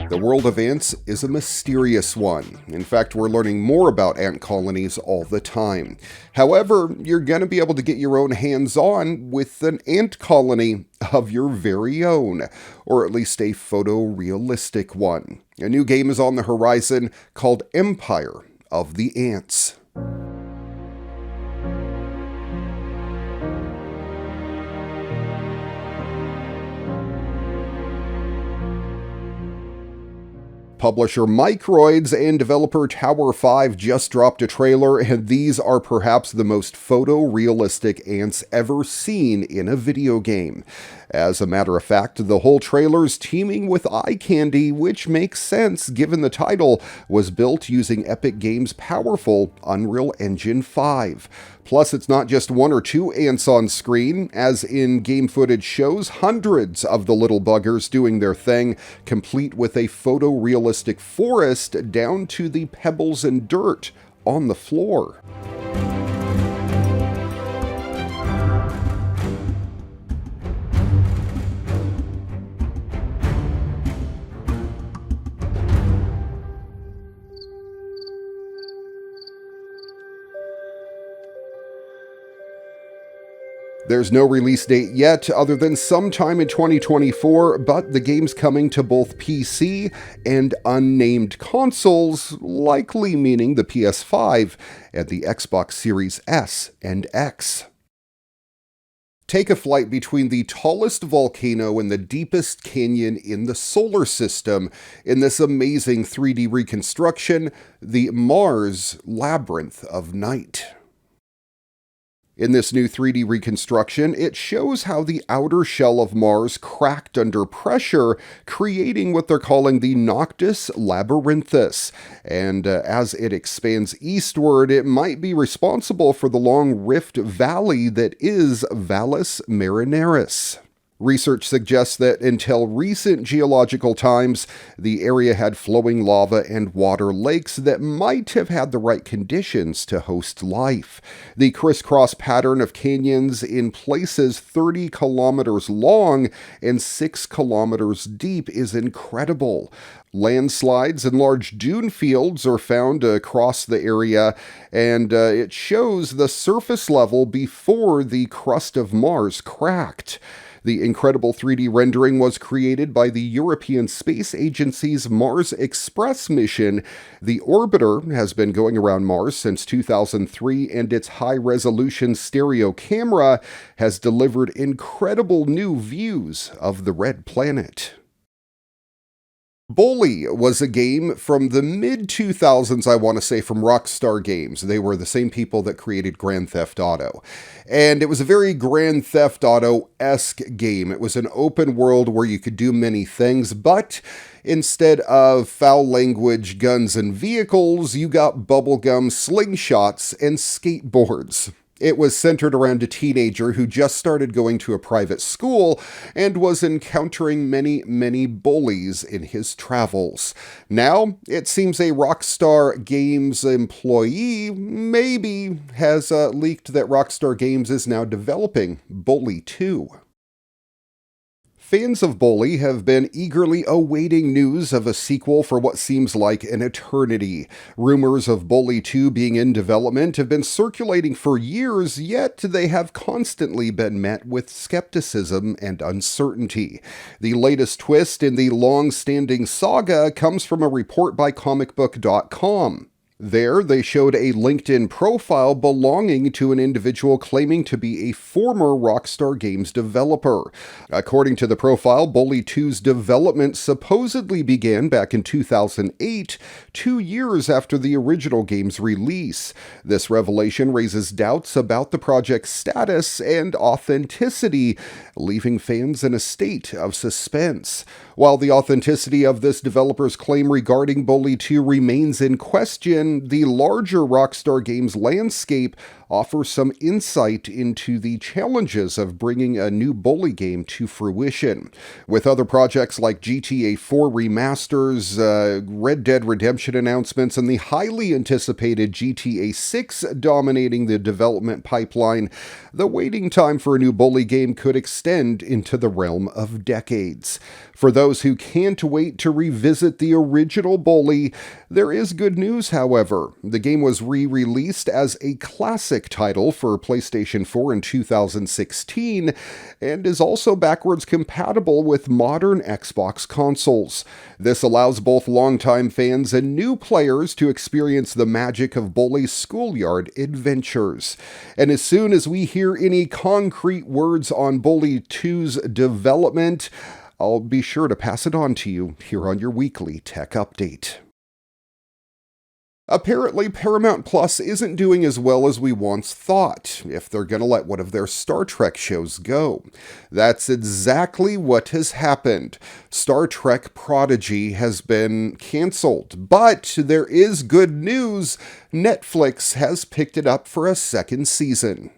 The world of ants is a mysterious one. In fact, we're learning more about ant colonies all the time. However, you're going to be able to get your own hands on with an ant colony of your very own, or at least a photorealistic one. A new game is on the horizon called Empire of the Ants. Publisher Microids and developer Tower 5 just dropped a trailer, and these are perhaps the most photorealistic ants ever seen in a video game. As a matter of fact, the whole trailer's teeming with eye candy, which makes sense given the title was built using Epic Games' powerful Unreal Engine 5. Plus, it's not just one or two ants on screen. As in-game footage shows, hundreds of the little buggers doing their thing, complete with a photorealistic forest down to the pebbles and dirt on the floor. There's no release date yet, other than sometime in 2024, but the game's coming to both PC and unnamed consoles, likely meaning the PS5 and the Xbox Series S and X. Take a flight between the tallest volcano and the deepest canyon in the solar system in this amazing 3D reconstruction, the Mars Labyrinth of Night. In this new 3D reconstruction, it shows how the outer shell of Mars cracked under pressure, creating what they're calling the Noctis Labyrinthus. And as it expands eastward, it might be responsible for the long rift valley that is Valles Marineris. Research suggests that until recent geological times, the area had flowing lava and water lakes that might have had the right conditions to host life. The crisscross pattern of canyons in places 30 kilometers long and 6 kilometers deep is incredible. Landslides and large dune fields are found across the area, and it shows the surface level before the crust of Mars cracked. The incredible 3D rendering was created by the European Space Agency's Mars Express mission. The orbiter has been going around Mars since 2003, and its high-resolution stereo camera has delivered incredible new views of the red planet. Bully was a game from the mid-2000s, I want to say, from Rockstar Games. They were the same people that created Grand Theft Auto. And it was a very Grand Theft Auto-esque game. It was an open world where you could do many things, but instead of foul language, guns, and vehicles, you got bubblegum slingshots and skateboards. It was centered around a teenager who just started going to a private school and was encountering many bullies in his travels. Now, it seems a Rockstar Games employee maybe has leaked that Rockstar Games is now developing Bully 2. Fans of Bully have been eagerly awaiting news of a sequel for what seems like an eternity. Rumors of Bully 2 being in development have been circulating for years, yet they have constantly been met with skepticism and uncertainty. The latest twist in the long-standing saga comes from a report by comicbook.com. There, they showed a LinkedIn profile belonging to an individual claiming to be a former Rockstar Games developer. According to the profile, Bully 2's development supposedly began back in 2008, 2 years after the original game's release. This revelation raises doubts about the project's status and authenticity, leaving fans in a state of suspense. While the authenticity of this developer's claim regarding Bully 2 remains in question, the larger Rockstar Games landscape offers some insight into the challenges of bringing a new Bully game to fruition. With other projects like GTA 4 remasters, Red Dead Redemption announcements, and the highly anticipated GTA 6 dominating the development pipeline, the waiting time for a new Bully game could extend into the realm of decades. For those who can't wait to revisit the original Bully, there is good news, however. The game was re-released as a classic title for PlayStation 4 in 2016, and is also backwards compatible with modern Xbox consoles. This allows both longtime fans and new players to experience the magic of Bully's schoolyard adventures. And as soon as we hear any concrete words on Bully 2's development, I'll be sure to pass it on to you here on your weekly tech update. Apparently, Paramount Plus isn't doing as well as we once thought, if they're going to let one of their Star Trek shows go. That's exactly what has happened. Star Trek Prodigy has been canceled, but there is good news. Netflix has picked it up for a second season.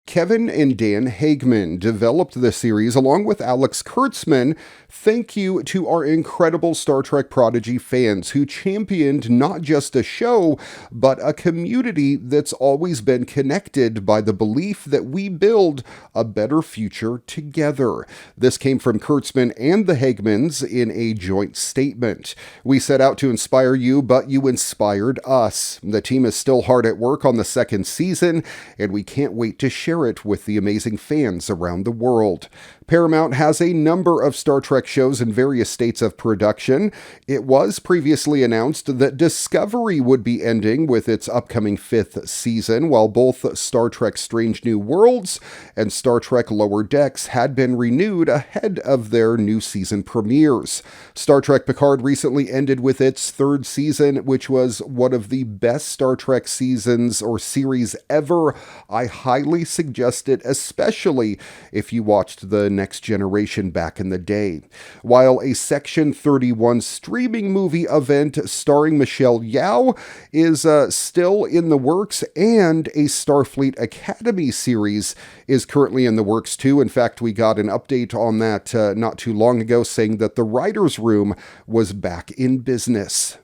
Kevin and Dan Hagman developed the series along with Alex Kurtzman. Thank you to our incredible Star Trek Prodigy fans who championed not just a show, but a community that's always been connected by the belief that we build a better future together. This came from Kurtzman and the Hagmans in a joint statement. We set out to inspire you, but you inspired us. The team is still hard at work on the second season, and we can't wait to share it with the amazing fans around the world. Paramount has a number of Star Trek shows in various states of production. It was previously announced that Discovery would be ending with its upcoming fifth season, while both Star Trek Strange New Worlds and Star Trek Lower Decks had been renewed ahead of their new season premieres. Star Trek Picard recently ended with its third season, which was one of the best Star Trek seasons or series ever. I highly suggest it, especially if you watched the Next Generation back in the day. While a Section 31 streaming movie event starring Michelle Yeoh is still in the works, and a Starfleet Academy series is currently in the works too. In fact, we got an update on that not too long ago saying that the writer's room was back in business.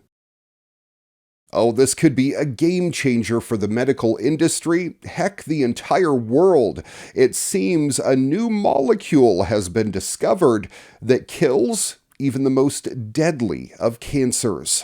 Oh, this could be a game changer for the medical industry. Heck, the entire world. It seems a new molecule has been discovered that kills even the most deadly of cancers.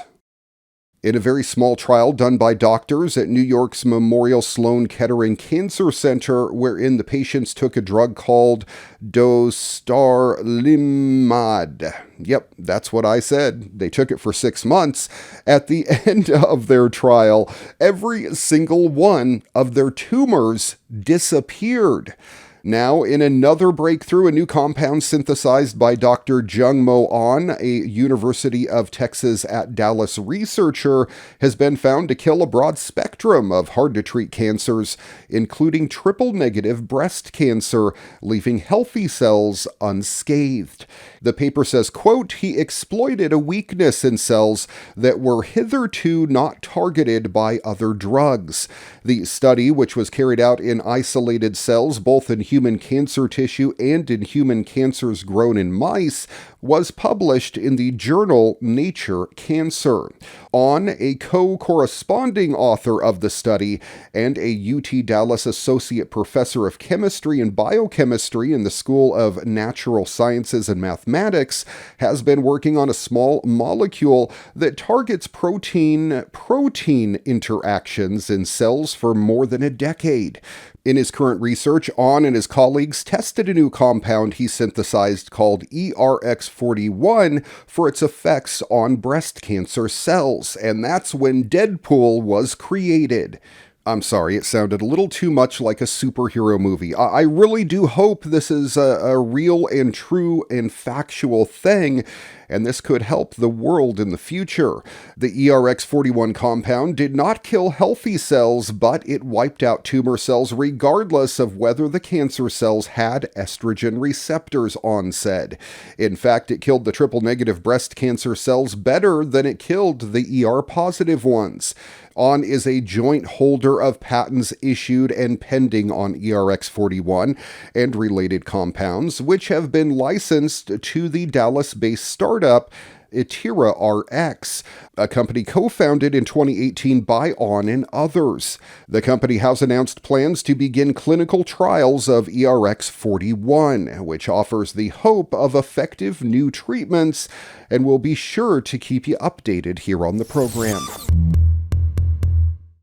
In a very small trial done by doctors at New York's Memorial Sloan Kettering Cancer Center, wherein the patients took a drug called dostarlimab. Yep, that's what I said. They took it for 6 months. At the end of their trial, every single one of their tumors disappeared. Now, in another breakthrough, a new compound synthesized by Dr. Jung Mo An, a University of Texas at Dallas researcher, has been found to kill a broad spectrum of hard-to-treat cancers, including triple-negative breast cancer, leaving healthy cells unscathed. The paper says, quote, he exploited a weakness in cells that were hitherto not targeted by other drugs. The study, which was carried out in isolated cells, both in human cancer tissue and in human cancers grown in mice, was published in the journal Nature Cancer. An, a co-corresponding author of the study and a UT Dallas associate professor of chemistry and biochemistry in the School of Natural Sciences and Mathematics, has been working on a small molecule that targets protein-protein interactions in cells for more than a decade. In his current research, An and his colleagues tested a new compound he synthesized called ERX41 for its effects on breast cancer cells, and that's when Deadpool was created. I'm sorry, it sounded a little too much like a superhero movie. I really do hope this is a real and true and factual thing, and this could help the world in the future. The ERX41 compound did not kill healthy cells, but it wiped out tumor cells regardless of whether the cancer cells had estrogen receptors on said. In fact, it killed the triple-negative breast cancer cells better than it killed the ER-positive ones. ON is a joint holder of patents issued and pending on ERX-41 and related compounds, which have been licensed to the Dallas-based startup Itira RX, a company co-founded in 2018 by ON and others. The company has announced plans to begin clinical trials of ERX-41, which offers the hope of effective new treatments, and we'll be sure to keep you updated here on the program.